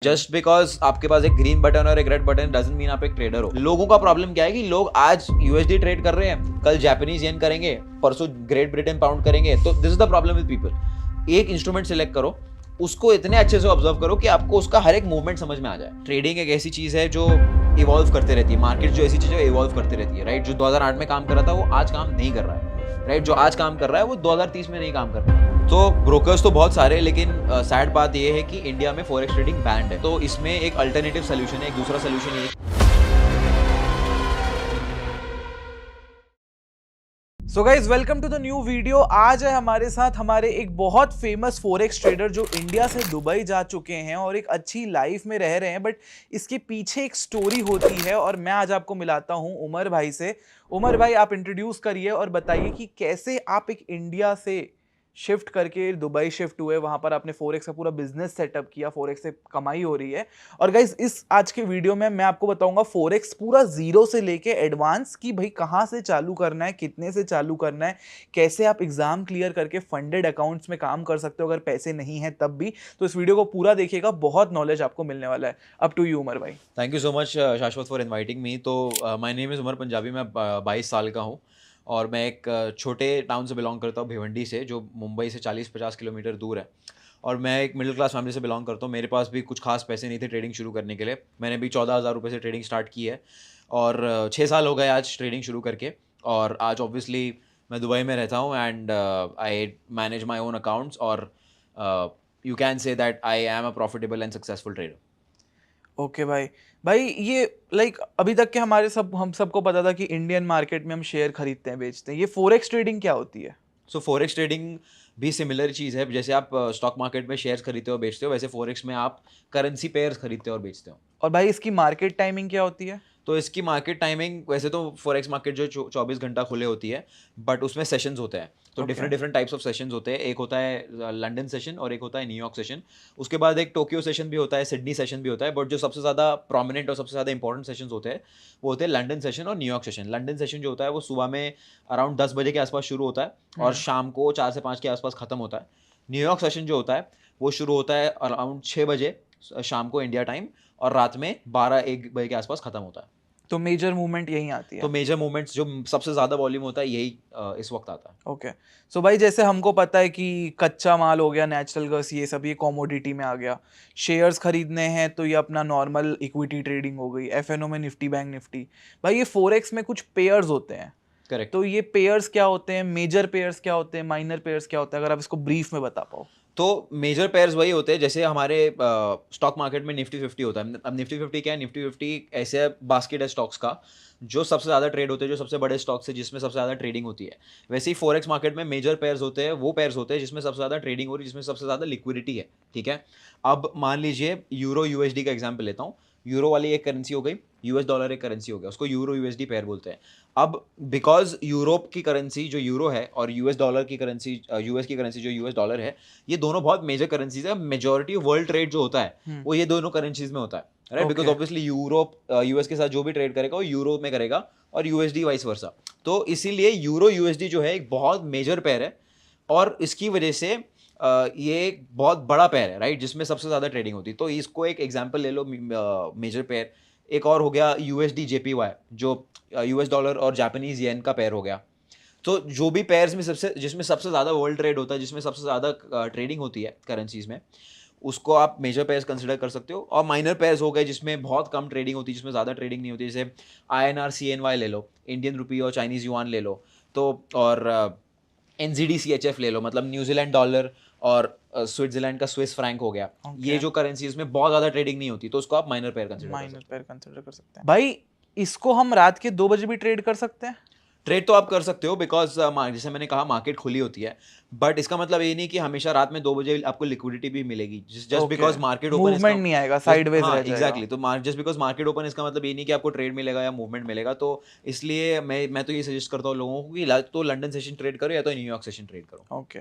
Just because आपके पास एक green button और एक रेड बटन डजंट मीन आप एक ट्रेडर हो। लोगों का प्रॉब्लम क्या है कि लोग आज यूएसडी ट्रेड कर रहे हैं, कल जापानीज येन करेंगे, परसों ग्रेट ब्रिटेन पाउंड करेंगे। तो this is the problem with people. एक इंस्ट्रूमेंट सिलेक्ट करो, उसको इतने अच्छे से ऑब्जर्व करो कि आपको उसका हर एक मूवमेंट समझ में आ जाए। ट्रेडिंग एक ऐसी चीज है जो इवॉल्व करते रहती है, मार्केट जो ऐसी चीज है इवॉल्व करते रहती है, राइट। जो 2008 में काम कर रहा था वो आज काम नहीं कर रहा है, राइट। जो आज काम कर रहा है वो 2030 में नहीं काम कर रहा है। तो ब्रोकर्स तो बहुत सारे, लेकिन सैड बात ये है कि इंडिया में फॉरेक्स ट्रेडिंग बैंड है। तो इसमें एक अल्टरनेटिव सोल्यूशन है, एक दूसरा सोल्यूशन ये। So guys welcome to the new video. आज है हमारे साथ हमारे एक बहुत फेमस फॉरेक्स ट्रेडर जो इंडिया से दुबई जा चुके हैं और एक अच्छी लाइफ में रह रहे हैं, बट इसके पीछे एक स्टोरी होती है और मैं आज आपको मिलाता हूं उमर भाई से। उमर भाई, आप इंट्रोड्यूस करिए और बताइए कि कैसे आप एक इंडिया से शिफ्ट करके दुबई शिफ्ट हुए, वहां पर आपने फॉरेक्स का पूरा बिजनेस सेटअप किया, फॉरेक्स से कमाई हो रही है। और गाइज इस आज के वीडियो में मैं आपको बताऊंगा फॉरेक्स पूरा जीरो से लेके एडवांस की भाई कहां से चालू करना है, कितने से चालू करना है, कैसे आप एग्जाम क्लियर करके फंडेड अकाउंट्स में काम कर सकते हो अगर पैसे नहीं है तब भी। तो इस वीडियो को पूरा देखिएगा, बहुत नॉलेज आपको मिलने वाला है। अप टू यू उमर भाई। Thank you so much Shashwat for inviting me. तो my name is Umar Punjabi, मैं 22 साल का हूँ और मैं एक छोटे टाउन से बिलोंग करता हूँ, भिवंडी से, जो मुंबई से 40-50 किलोमीटर दूर है। और मैं एक मिडिल क्लास फैमिली से बिलोंग करता हूँ। मेरे पास भी कुछ खास पैसे नहीं थे ट्रेडिंग शुरू करने के लिए। मैंने भी 14,000 रुपये से ट्रेडिंग स्टार्ट की है और 6 साल हो गए आज ट्रेडिंग शुरू करके। और आज ऑब्वियसली मैं दुबई में रहता हूँ and I manage my own accounts और you can say that I am a profitable and successful trader. Okay भाई ये अभी तक के हम सबको पता था कि इंडियन मार्केट में हम शेयर खरीदते हैं बेचते हैं। ये फॉरेक्स ट्रेडिंग क्या होती है? सो फॉरेक्स ट्रेडिंग भी सिमिलर चीज़ है। जैसे आप स्टॉक मार्केट में शेयर्स खरीदते हो बेचते हो, वैसे फॉरेक्स में आप करेंसी पेयर्स खरीदते हो और बेचते हो। और भाई इसकी मार्केट टाइमिंग क्या होती है? तो इसकी मार्केट टाइमिंग, वैसे तो फॉरेक्स मार्केट जो 24 घंटा खुले होती है, बट उसमें सेशंस होते हैं। तो डिफरेंट टाइप्स ऑफ सेशंस होते हैं। एक होता है लंदन सेशन और एक होता है न्यूयॉर्क सेशन। उसके बाद एक टोक्यो सेशन भी होता है, सिडनी सेशन भी होता है, बट जो सबसे ज़्यादा प्रोमिनेंट और सबसे ज़्यादा इंपॉर्टेंट सेशंस होते हैं वो होते हैं लंदन सेशन और न्यूयॉर्क सेशन। लंदन सेशन जो होता है वो सुबह में अराउंड 10 बजे के आसपास शुरू होता है और शाम को 4 से 5 के आसपास ख़त्म होता है। न्यूयॉर्क सेशन जो होता है वो शुरू होता है अराउंड 6 बजे शाम को इंडिया टाइम और रात में 12-1 बजे के आसपास ख़त्म होता है। तो मेजर मूवमेंट यही आती है? तो मेजर मूवमेंट्स जो सबसे ज़्यादा वॉल्यूम होता है यही इस वक्त आता है। ओके। सो भाई जैसे हमको पता है कि कच्चा माल हो गया, नेचुरल गैस, ये सब ये कॉमोडिटी में आ गया। शेयर्स खरीदने हैं तो ये अपना नॉर्मल इक्विटी ट्रेडिंग हो गई, एफएनओ में निफ्टी बैंक निफ्टी। भाई ये फॉरेक्स में कुछ पेयर्स होते हैं, करेक्ट। तो ये पेयर्स क्या होते हैं, मेजर पेयर्स क्या होते हैं, माइनर पेयर्स क्या होते हैं, अगर आप इसको ब्रीफ में बता पाओ। तो मेजर पेयर्स वही होते हैं जैसे हमारे स्टॉक मार्केट में निफ्टी 50 होता है। अब निफ्टी 50 क्या है? निफ्टी 50 ऐसे बास्केट है स्टॉक्स का जो सबसे ज़्यादा ट्रेड होते हैं, जो सबसे बड़े स्टॉक्स है जिसमें सबसे ज़्यादा ट्रेडिंग होती है। वैसे ही फॉरेक्स मार्केट में मेजर पेयर्स होते हैं, वो पेयर्स होते हैं जिसमें सबसे ज़्यादा ट्रेडिंग हो रही है, जिसमें सबसे ज़्यादा लिक्विडिटी है। ठीक है। अब मान लीजिए यूरो यूएसडी का एग्जाम्पल लेता हूँ। यूरो वाली एक करेंसी हो गई, यूएस डॉलर एक करेंसी हो गया, उसको यूरो यूएसडी पेयर बोलते हैं। अब बिकॉज यूरोप की करेंसी जो यूरो है और यूएस डॉलर की करेंसी, यूएस की करेंसी जो यूएस डॉलर है, ये दोनों बहुत मेजर करेंसीज है। मेजॉरिटी ऑफ वर्ल्ड ट्रेड जो होता है वो ये दोनों करेंसीज में होता है, right. Because obviously Europe US के साथ जो भी ट्रेड करेगा वो यूरो में करेगा और यूएसडी वाइस वर्सा। तो इसीलिए यूरो यूएसडी जो है एक बहुत मेजर पेयर है और इसकी वजह से ये एक बहुत बड़ा पेयर है, राइट, जिसमें सबसे ज़्यादा ट्रेडिंग होती है। तो इसको एक एग्जांपल ले लो मेजर पेयर। एक और हो गया यूएसडी जेपीवाई, जो यूएस डॉलर और जापानीज येन का पेयर हो गया। तो जो भी पेयर्स में जिसमें सबसे ज़्यादा वर्ल्ड ट्रेड होता है, जिसमें सबसे ज़्यादा ट्रेडिंग होती है करेंसीज में, उसको आप मेजर पेयर्स कंसिडर कर सकते हो। और माइनर पेयर्स हो गए जिसमें बहुत कम ट्रेडिंग होती है, जिसमें ज़्यादा ट्रेडिंग नहीं होती, जैसे INR CNY ले लो, इंडियन रुपी और चाइनीज़ युआन ले लो, तो और NZD CHF ले लो, मतलब न्यूजीलैंड डॉलर और स्विट्जरलैंड का स्विस फ्रैंक हो गया। ये जो करेंसीज में बहुत ज़्यादा ट्रेडिंग नहीं होती, तो उसको आप माइनर पेयर कंसिडर कर सकते हैं। भाई इसको हम रात के 2 बजे भी ट्रेड कर सकते हैं? ट्रेड तो आप कर सकते हो बिकॉज जैसे मैंने कहा मार्केट खुली होती है, बट इसका मतलब ये नहीं कि हमेशा रात में 2 बजे आपको लिक्विडिटी भी मिलेगी। Just because market open, movement नहीं आएगा, साइडवेज रह जाएगा। एग्जैक्टली। तो जस्ट बिकॉज मार्केट ओपन इसका मतलब ये नहीं कि आपको ट्रेड मिलेगा या मूवमेंट मिलेगा। तो इसलिए मैं तो ये सजेस्ट करता हूँ लोगों को कि तो लंदन सेशन ट्रेड करो या तो न्यूयॉर्क सेशन ट्रेड करो। ओके।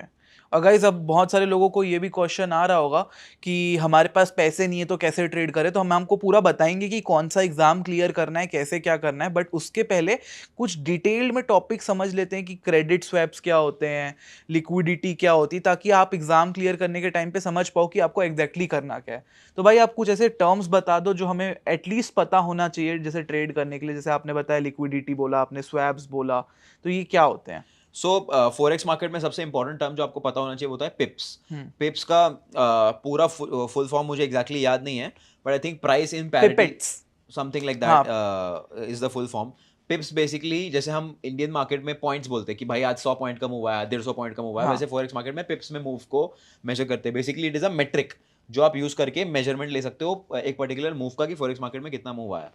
और गाइस अब बहुत सारे लोगों को ये भी क्वेश्चन आ रहा होगा कि हमारे पास पैसे नहीं है तो कैसे ट्रेड करें, तो हम आपको पूरा बताएंगे कि कौन सा एग्जाम क्लियर करना है, कैसे क्या करना है। बट उसके पहले कुछ डिटेल्ड में टॉपिक समझ लेते हैं कि क्रेडिट स्वैप्स क्या होते हैं, लिक्विडिटी क्या होती है, ताकि आप एग्जाम क्लियर करने के टाइम पे समझ पाओ कि आपको एग्जैक्टली करना क्या है। तो भाई आप कुछ ऐसे टर्म्स बता दो जो हमें एटलीस्ट पता होना चाहिए जैसे ट्रेड करने के लिए। जैसे आपने बताया लिक्विडिटी बोला, आपने स्वैप्स बोला, तो ये क्या होते हैं? सो फॉरेक्स मार्केट में सबसे इंपॉर्टेंट टर्म जो आपको पता होना चाहिए वो होता है पिप्स। हम्म। पिप्स का पूरा फुल फॉर्म मुझे एग्जैक्टली याद नहीं है, but I think price in parity, pipettes. Something like हाँ। That is the full form. Pips basically जैसे हम इंडियन मार्केट में पॉइंट्स बोलते हैं कि भाई आज 100 पॉइंट का मूव हुआ है, 150 पॉइंट का मूव हुआ है, हाँ। वैसे फॉरेक्स मार्केट में पिप्स में मूव को मेजर करते हैं। Basically it is a metric जो आप यूज करके मेजरमेंट ले सकते हो एक पर्टिकुलर मूव का कि फॉरेक्स मार्केट में कितना मूव आया।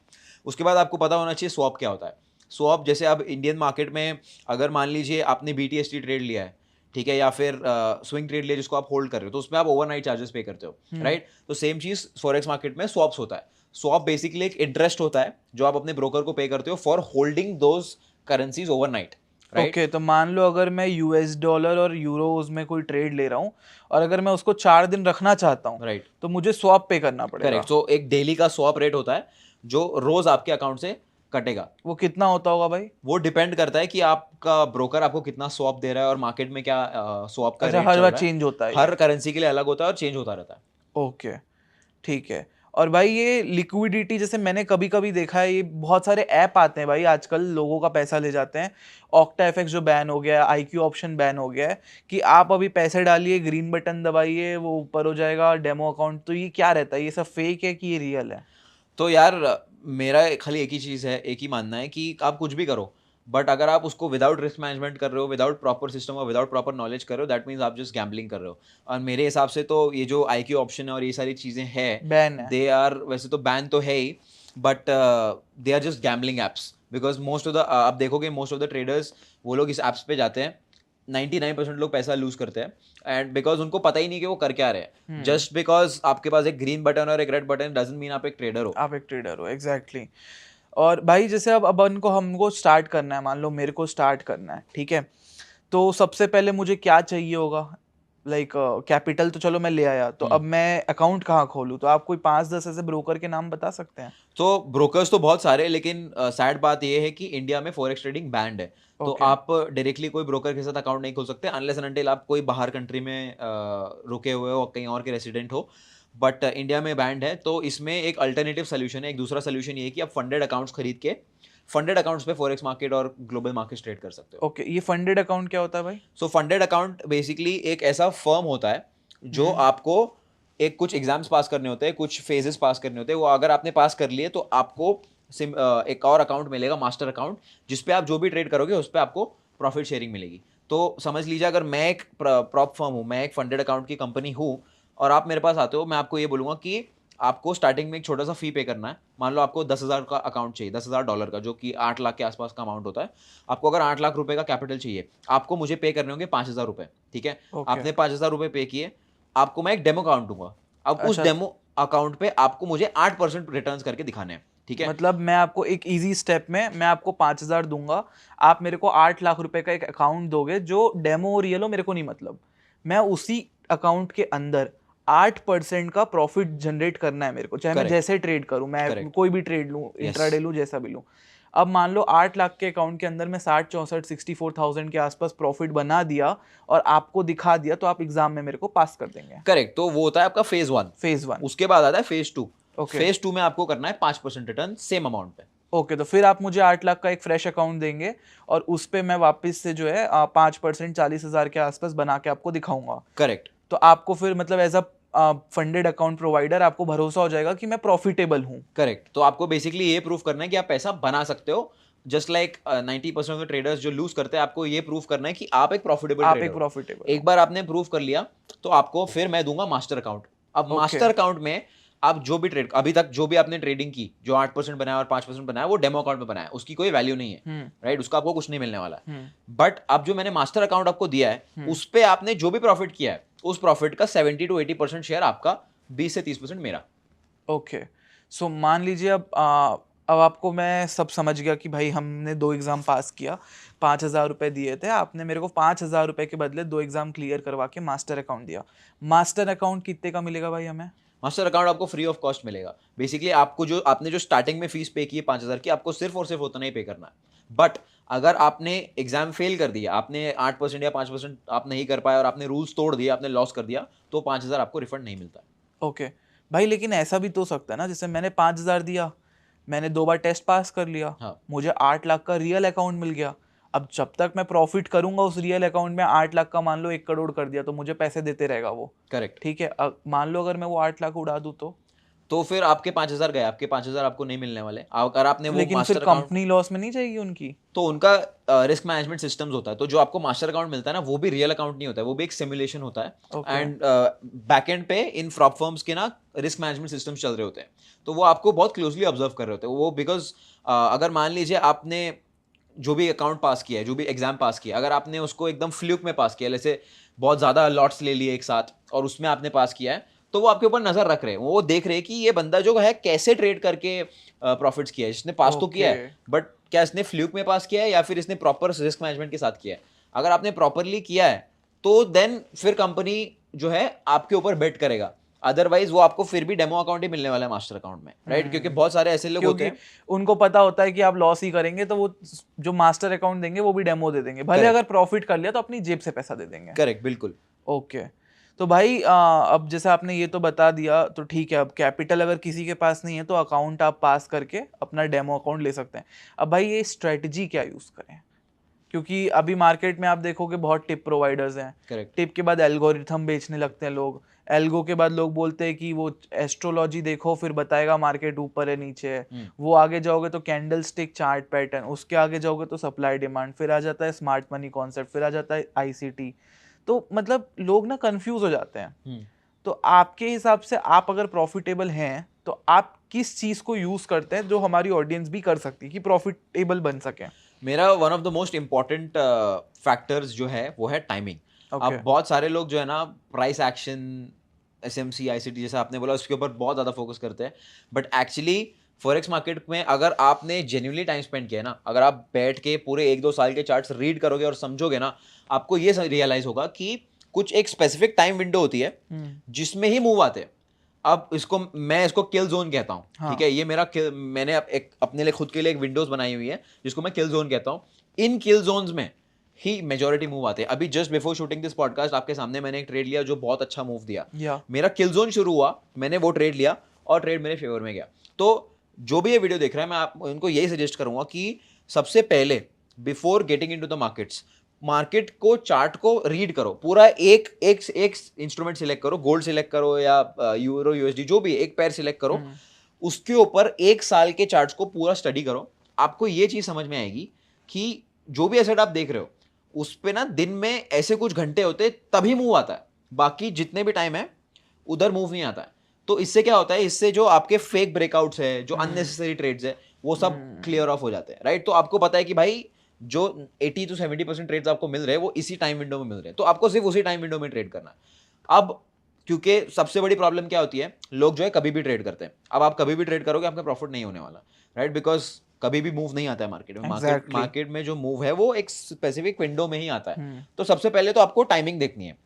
उसके बाद आपको पता होना चाहिए स्वैप क्या होता है। स्वैप जैसे अब इंडियन मार्केट में अगर मान लीजिए आपने BTST ट्रेड लिया है, ठीक है, या फिर स्विंग ट्रेड लिया जिसको आप होल्ड कर रहे हो, तो उसमें आप ओवरनाइट चार्जेस पे करते हो, राइट। तो सेम चीज फॉरेक्स मार्केट में स्वैप्स होता है। स्वैप बेसिकली एक इंटरेस्ट होता है जो आप अपने ब्रोकर को पे करते हो for holding those currencies overnight, right. Okay, तो मान लो अगर मैं US डॉलर और यूरोज में कोई ट्रेड ले रहा हूँ और अगर मैं उसको 4 दिन रखना चाहता हूँ, राइट, तो मुझे स्वैप पे करना पड़ेगा। करेक्ट। तो एक डेली का स्वैप रेट होता है जो रोज आपके अकाउंट से कटेगा। वो कितना होता होगा भाई? वो डिपेंड करता है कि आपका ब्रोकर आपको कितना स्वैप दे रहा है और मार्केट में क्या स्वैप का अच्छा, रेट हर चल बार रहा है। चेंज होता है ये? हर करेंसी के लिए अलग होता है और चेंज होता रहता है। ओके, ठीक है। और भाई ये लिक्विडिटी, जैसे मैंने कभी कभी देखा है, ये बहुत सारे ऐप आते हैं भाई आजकल, लोगों का पैसा ले जाते हैं। ऑक्टा एफएक्स जो बैन हो गया है, IQ ऑप्शन बैन हो गया है, कि आप अभी पैसे डालिए, ग्रीन बटन दबाइए, वो ऊपर हो जाएगा डेमो अकाउंट। तो ये क्या रहता है? ये सब फेक है कि ये रियल है? तो यार मेरा खाली एक ही चीज़ है, एक ही मानना है कि आप कुछ भी करो, बट अगर आप उसको विदाउट रिस्क मैनेजमेंट कर रहे हो, विदाउट प्रॉपर सिस्टम और विदाउट प्रॉपर नॉलेज कर रहे हो, दैट मीन्स आप जस्ट गैम्बलिंग कर रहे हो। और मेरे हिसाब से तो ये जो IQ ऑप्शन है और ये सारी चीज़ें हैं, बैन है। दे आर, वैसे तो बैन तो है ही, but they are just gambling apps. Because most of the, आप देखोगे मोस्ट ऑफ द ट्रेडर्स वो लोग इस एप्स पे जाते हैं, 99% लोग पैसा लूज करते हैं, एंड बिकॉज उनको पता ही नहीं कि वो कर क्या रहे हैं। जस्ट बिकॉज आपके पास एक ग्रीन बटन और एक रेड बटन डजंट मीन आप एक ट्रेडर हो। आप एक ट्रेडर हो, एग्जैक्टली। और भाई जैसे अब उनको हमको स्टार्ट करना है, मान लो मेरे को स्टार्ट करना है, ठीक है, तो सबसे पहले मुझे क्या चाहिए होगा? लाइक कैपिटल तो चलो मैं ले आया, तो अब मैं अकाउंट कहाँ खोलूँ? तो आप कोई 5-10 ऐसे ब्रोकर के नाम बता सकते हैं? तो ब्रोकर्स तो बहुत सारे हैं, लेकिन सैड बात ये है कि इंडिया में फॉरेक्स ट्रेडिंग बैंड है। तो Okay. आप डायरेक्टली कोई ब्रोकर के साथ अकाउंट नहीं खोल सकते अनलेस एंड अनटिल आप कोई बाहर कंट्री में रुके हुए हो, कहीं और के रेसिडेंट हो। बट इंडिया में बैंड है, तो इसमें एक अल्टरनेटिव सोल्यूशन है। एक दूसरा सोल्यूशन ये है कि आप फंडेड अकाउंट्स खरीद के फंडेड अकाउंट्स पे फॉरेक्स मार्केट और ग्लोबल मार्केट ट्रेड कर सकते हो। ओके, ये फंडेड अकाउंट क्या होता है भाई? सो फंडेड अकाउंट बेसिकली एक ऐसा फर्म होता है जो आपको एक कुछ एग्जाम्स पास करने होते हैं, कुछ फेजेस पास करने होते हैं, वो अगर आपने पास कर लिए तो आपको एक और अकाउंट मिलेगा, मास्टर अकाउंट, जिसपे आप जो भी ट्रेड करोगे उस पर आपको प्रॉफिट शेयरिंग मिलेगी। तो समझ लीजिए अगर मैं एक प्रॉप फर्म हूँ, मैं एक फंडेड अकाउंट की कंपनी हूँ और आप मेरे पास आते हो, मैं आपको ये बोलूँगा कि आपको स्टार्टिंग में एक छोटा सा फी पे करना है। मान लो आपको 10,000 का अकाउंट चाहिए, $10,000 का, जो कि 8 लाख के आसपास का अमाउंट होता है। आपको अगर 8 लाख रुपए का कैपिटल चाहिए, आपको मुझे पे करने होंगे 5,000 रुपए, ठीक है। आपने 5,000 रुपए पे किए, आपको मैं एक डेमो अकाउंट दूंगा। अब उस डेमो अकाउंट पे आपको मुझे 8% रिटर्न्स करके दिखाने हैं, ठीक है। मतलब मैं आपको एक इजी स्टेप में मैं आपको 5,000 दूंगा, आप मेरे को 8 लाख रुपए का एक अकाउंट दोगे, जो डेमो और रियल हो मेरे को नहीं मतलब, मैं उसी अकाउंट के अंदर 8% का प्रॉफिट जनरेट करना है मेरे को, चाहे मैं जैसे ट्रेड करूं, मैं कोई भी ट्रेड लूं, इंट्राडे लूं, जैसा भी लूं। अब मान लो 8 लाख के अकाउंट के अंदर मैं 64,000 के आसपास प्रॉफिट बना दिया और आपको दिखा दिया, तो आप एग्जाम में मेरे को पास कर देंगे। करेक्ट। तो वो होता है आपका फेज 1। फेज 1। उसके बाद आता है फेज 2। Okay. फेज 2 में आपको करना है 5% रिटर्न सेम अमाउंट पे। ओके, तो फिर आप मुझे 8 लाख का एक फ्रेश अकाउंट देंगे और उस पे मैं वापस से जो है 5% 40,000 के आसपास बना के आपको दिखाऊंगा। करेक्ट। तो आपको फिर मतलब as a funded account provider आपको भरोसा हो जाएगा कि मैं प्रॉफिटेबल हूँ। करेक्ट। तो आपको बेसिकली ये प्रूव करना है कि आप पैसा बना सकते हो। Just like 90% of the traders जो लूज करते हैं, आपको ये प्रूव करना है कि आप एक प्रॉफिटेबल ट्रेडर हो। आप एक प्रॉफिटेबल। एक बार आपने प्रूव कर लिया तो आपको फिर मैं दूंगा मास्टर अकाउंट। अब मास्टर अकाउंट में आप जो भी ट्रेड, अभी तक जो भी आपने ट्रेडिंग की, जो 8% बनाया और 5% बनाया, वो डेमो अकाउंट में बनाया, उसकी कोई वैल्यू नहीं है, राइट। उसका आपको कुछ नहीं मिलने वाला है। बट अब जो मैंने मास्टर अकाउंट आपको दिया है, उस पे आपने जो भी प्रॉफिट किया है, उस प्रॉफिट का 70 to 80% शेयर आपका, 20 से 30% मेरा। ओके, सो मान लीजिए अब आपको मैं सब समझ गया कि भाई हमने 2 एग्जाम पास किया, 5,000 रुपए दिए थे, आपने मेरे को 5,000 रुपए के बदले 2 एग्जाम क्लियर करवा के मास्टर अकाउंट दिया। मास्टर अकाउंट कितने का मिलेगा भाई हमें? मास्टर अकाउंट आपको फ्री ऑफ कॉस्ट मिलेगा। बेसिकली आपको जो आपने जो स्टार्टिंग में फीस पे की है 5,000 की, आपको सिर्फ और सिर्फ उतना ही पे करना है। बट अगर आपने एग्जाम फेल कर दिया, आपने 8% या 5% आप नहीं कर पाए और आपने रूल्स तोड़ दिए, आपने लॉस कर दिया, तो 5,000 आपको रिफंड नहीं मिलता। ओके भाई, लेकिन ऐसा भी तो हो सकता है ना, जैसे मैंने 5,000 दिया, मैंने 2 बार टेस्ट पास कर लिया, हाँ, मुझे 8 लाख का रियल अकाउंट मिल गया। अब जब तक मैं प्रॉफिट करूंगा उस रियल अकाउंट में, 8 लाख का मान लो 1 करोड़ कर दिया, तो मुझे पैसे देते रहेगा वो। करेक्ट। ठीक है, मान लो अगर मैं वो 8 लाख उड़ा दूं तो फिर आपके 5,000 गए, आपके 5,000 आपको नहीं मिलने वाले। अगर आपने तो वो लेकिन फिर मास्टर अकाउंट, कंपनी लॉस में नहीं जाएगी उनकी? तो उनका रिस्क मैनेजमेंट सिस्टम्स होता है, तो जो आपको मास्टर अकाउंट मिलता है ना, वो भी रियल अकाउंट नहीं होता है, वो भी एक सिमुलेशन होता है। Okay. एंड बैकएंड पे इन प्रॉप फर्म्स के ना रिस्क मैनेजमेंट सिस्टम्स चल रहे होते हैं, तो वो आपको बहुत क्लोजली ऑब्जर्व कर रहे होते हैं वो। बिकॉज अगर मान लीजिए आपने जो भी अकाउंट पास किया है, जो भी एग्जाम पास किया, अगर आपने उसको एकदम फ्लूक में पास किया, जैसे बहुत ज़्यादा लॉट्स ले लिए एक साथ और उसमें आपने पास किया है, तो वो आपके ऊपर नजर रख रहे हैं, वो देख रहे हैं कि ये बंदा जो है कैसे ट्रेड करके प्रॉफिट्स किया है। इसने पास तो किया है, बट क्या इसने फ्लूक में पास किया है या फिर इसने प्रॉपर रिस्क मैनेजमेंट के साथ किया है। अगर आपने प्रॉपरली किया है तो देन फिर कंपनी जो है आपके ऊपर बेट करेगा, अदरवाइज वो आपको फिर भी डेमो अकाउंट ही मिलने वाला है मास्टर अकाउंट में, राइट? क्योंकि बहुत सारे ऐसे लोग होते क्योंकि हैं, उनको पता होता है कि आप लॉस ही करेंगे, तो वो जो मास्टर अकाउंट देंगे वो भी डेमो दे देंगे, भले Correct. अगर प्रॉफिट कर लिया तो अपनी जेब से पैसा दे देंगे। करेक्ट, बिल्कुल। ओके, तो भाई अब जैसे आपने ये तो बता दिया, तो ठीक है, अब कैपिटल अगर किसी के पास नहीं है तो अकाउंट आप पास करके अपना डेमो अकाउंट ले सकते हैं। अब भाई ये स्ट्रेटजी क्या यूज करें? क्योंकि अभी मार्केट में आप देखोगे बहुत टिप प्रोवाइडर्स हैं, करेक्ट। टिप के बाद एल्गोरिथम बेचने लगते हैं लोग, एल्गो के बाद लोग बोलते हैं कि वो एस्ट्रोलॉजी देखो फिर बताएगा मार्केट ऊपर है नीचे है, वो आगे जाओगे तो कैंडल स्टिक चार्ट पैटर्न, उसके आगे जाओगे तो सप्लाई डिमांड, फिर आ जाता है स्मार्ट मनी कॉन्सेप्ट, फिर आ जाता है आईसीटी। तो मतलब लोग ना कंफ्यूज हो जाते हैं। तो आपके हिसाब से आप अगर प्रॉफिटेबल हैं तो आप किस चीज को यूज करते हैं जो हमारी ऑडियंस भी कर सकती है कि प्रॉफिटेबल बन सके? मेरा one of the most important factors जो है वो है टाइमिंग। Okay. अब बहुत सारे लोग जो है ना प्राइस एक्शन, एसएमसी, आईसीटी जैसा आपने बोला उसके ऊपर बहुत ज़्यादा फोकस करते हैं, बट एक्चुअली फॉरेक्स मार्केट में अगर आपने जेन्युइनली टाइम स्पेंड किया ना, अगर आप बैठ के पूरे 1-2 साल के चार्ट्स रीड करोगे और समझोगे ना, आपको ये रियलाइज होगा कि कुछ एक स्पेसिफिक टाइम विंडो होती है जिसमें ही मूव आते हैं। अब मैं इसको किल जोन कहता हूँ। हाँ. ठीक है, ये मेरा मैंने अपने लिए खुद के लिए एक विंडोज बनाई हुई है जिसको मैं किल जोन कहता हूँ। इन किल जोन्स में ही मेजॉरिटी मूव आते हैं। अभी just before shooting this podcast आपके सामने मैंने एक ट्रेड लिया जो बहुत अच्छा मूव दिया। मेरा किल जोन शुरू हुआ, मैंने वो ट्रेड लिया और ट्रेड मेरे फेवर में गया। तो जो भी ये वीडियो देख रहा है, मैं आप उनको यही सजेस्ट करूंगा कि सबसे पहले before getting into the market को, चार्ट को रीड करो पूरा। एक इंस्ट्रूमेंट सिलेक्ट करो, गोल्ड सिलेक्ट करो या यूरो यूएसडी, जो भी एक पैर सिलेक्ट करो, उसके ऊपर 1 साल के चार्ट्स को पूरा स्टडी करो। आपको ये चीज समझ में आएगी कि जो भी एसेट आप देख रहे हो उस पे ना दिन में ऐसे कुछ घंटे होते तभी मूव आता है, बाकी जितने भी टाइम है उधर मूव नहीं आता है। तो इससे क्या होता है, इससे जो आपके फेक ब्रेकआउट्स है, जो अननेसेसरी ट्रेड्स है, वो सब क्लियर ऑफ हो जाते हैं, राइट? तो आपको पता है कि भाई जो 80 to 70% ट्रेड्स आपको मिल रहे हैं वो इसी टाइम विंडो में मिल रहे हैं, तो आपको सिर्फ उसी टाइम विंडो में ट्रेड करना है। अब क्योंकि सबसे बड़ी प्रॉब्लम क्या होती है, लोग जो है कभी भी ट्रेड करते हैं। अब आप कभी भी ट्रेड करोगे आपका प्रॉफिट नहीं होने वाला, राइट? बिकॉज कभी भी मूव नहीं आता है मार्केट में। Exactly. मार्केट में जो मूव है वो एक स्पेसिफिक विंडो में ही आता है। तो सबसे पहले तो आपको टाइमिंग देखनी है।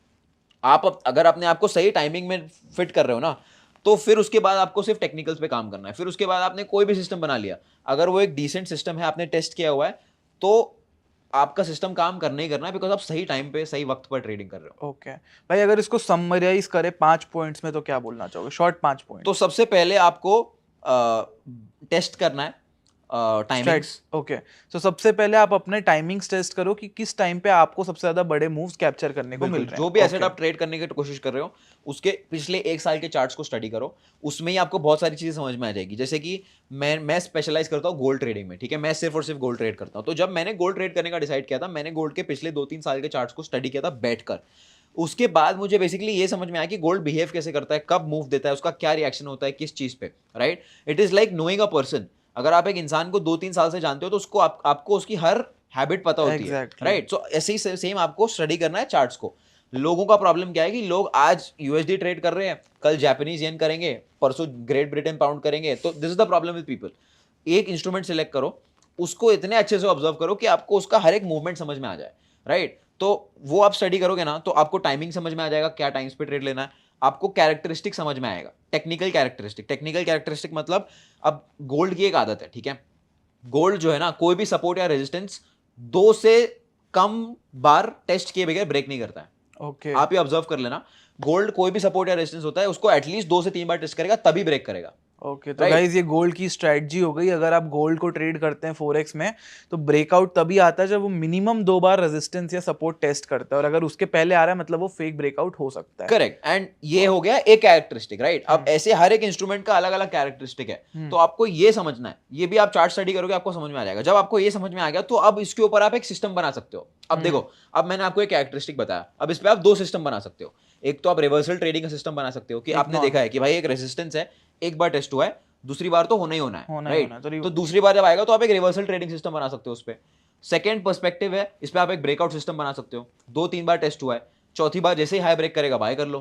आप अगर अपने आप को सही टाइमिंग में फिट कर रहे हो ना, तो फिर उसके बाद आपको सिर्फ टेक्निकल्स पे काम करना है। फिर उसके बाद आपने कोई भी सिस्टम बना लिया, अगर वो एक डिसेंट सिस्टम है, आपने टेस्ट किया हुआ है, तो आपका सिस्टम काम करना ही करना है, बिकॉज आप सही टाइम पे सही वक्त पर ट्रेडिंग कर रहे हो। ओके भाई, अगर इसको समराइज करें 5 पॉइंट्स में तो क्या बोलना चाहोगे? Short 5 point. तो सबसे पहले आपको टेस्ट करना है टाइमिंग्स। ओके, तो सबसे पहले आप अपने टाइमिंग्स टेस्ट करो कि किस टाइम पे आपको सबसे ज्यादा बड़े मूव्स कैप्चर करने को मिल रहे हैं। जो भी एसेट आप ट्रेड करने की कोशिश कर रहे हो उसके पिछले 1 साल के चार्ट्स को स्टडी करो, उसमें ही आपको बहुत सारी चीजें समझ में आ जाएगी। जैसे कि मैं स्पेशलाइज करता हूँ गोल्ड ट्रेडिंग में, ठीक है? मैं सिर्फ और सिर्फ गोल्ड ट्रेड करता हूँ। तो जब मैंने गोल्ड ट्रेड करने का डिसाइड किया था, मैंने गोल्ड के पिछले 2-3 साल के चार्ट्स को स्टडी किया था बैठकर। उसके बाद मुझे बेसिकली ये समझ में आया कि गोल्ड बिहेव कैसे करता है, कब मूव देता है, उसका क्या रिएक्शन होता है, किस चीज पे, right? It is like knowing a person. अगर आप एक इंसान को 2-3 साल से जानते हो तो उसको आपको उसकी हर हैबिट पता होती है, राइट? सो ऐसे ही सेम आपको स्टडी करना है चार्ट्स को। लोगों का प्रॉब्लम क्या है कि लोग आज यूएसडी ट्रेड कर रहे हैं, कल जापानीज येन करेंगे, परसों ग्रेट ब्रिटेन पाउंड करेंगे। तो this is the problem with people. एक इंस्ट्रूमेंट सिलेक्ट करो, उसको इतने अच्छे से ऑब्जर्व करो कि आपको उसका हर एक मूवमेंट समझ में आ जाए, राइट? तो वो आप स्टडी करोगे ना, तो आपको टाइमिंग समझ में आ जाएगा, क्या टाइम्स पे ट्रेड लेना है, आपको कैरेक्टरिस्टिक समझ में आएगा, टेक्निकल कैरेक्टरिस्टिक मतलब, अब गोल्ड की एक आदत है, ठीक है? गोल्ड जो है ना, कोई भी सपोर्ट या रेजिस्टेंस 2 से कम बार टेस्ट किए बगैर ब्रेक नहीं करता है। ओके आप ये ऑब्जर्व कर लेना, गोल्ड कोई भी सपोर्ट या रेजिस्टेंस होता है, उसको एटलीस्ट 2 से 3 बार टेस्ट करेगा, तभी ब्रेक करेगा। ओके तो Right. गाइज ये गोल्ड की स्ट्रेटजी हो गई। अगर आप गोल्ड को ट्रेड करते हैं फोरेक्स में, तो ब्रेकआउट तभी आता है जब वो मिनिमम 2 बार रेजिस्टेंस या सपोर्ट टेस्ट करता है, और अगर उसके पहले आ रहा है मतलब वो फेक ब्रेकआउट हो सकता है। करेक्ट, एंड ये हो गया एक कैरेक्टरिस्टिक, राइट? अब ऐसे हर एक इंस्ट्रूमेंट का अलग अलग कैरेक्टरिस्टिक है, तो आपको ये समझना है, ये भी आप चार्ट स्टडी करोगे आपको समझ में आ जाएगा। जब आपको ये समझ में आ गया, तो अब इसके ऊपर आप एक सिस्टम बना सकते हो। अब देखो, अब मैंने आपको एक कैरेक्टरिस्टिक बताया, अब इस पे आप 2 सिस्टम बना सकते हो। एक तो आप रिवर्सल ट्रेडिंग का सिस्टम बना सकते हो कि आपने देखा है कि भाई एक रेजिस्टेंस है, एक बार टेस्ट हुआ है, दूसरी बार तो होना ही होना है, राइट? तो दूसरी बार जब आएगा तो आप एक रिवर्सल ट्रेडिंग सिस्टम बना सकते हो उस पे। सेकंड पर्सपेक्टिव है, इस पे आप एक ब्रेकआउट सिस्टम बना सकते हो। 2-3 बार टेस्ट हुआ है, चौथी बार जैसे ही हाई ब्रेक करेगा बाय कर लो,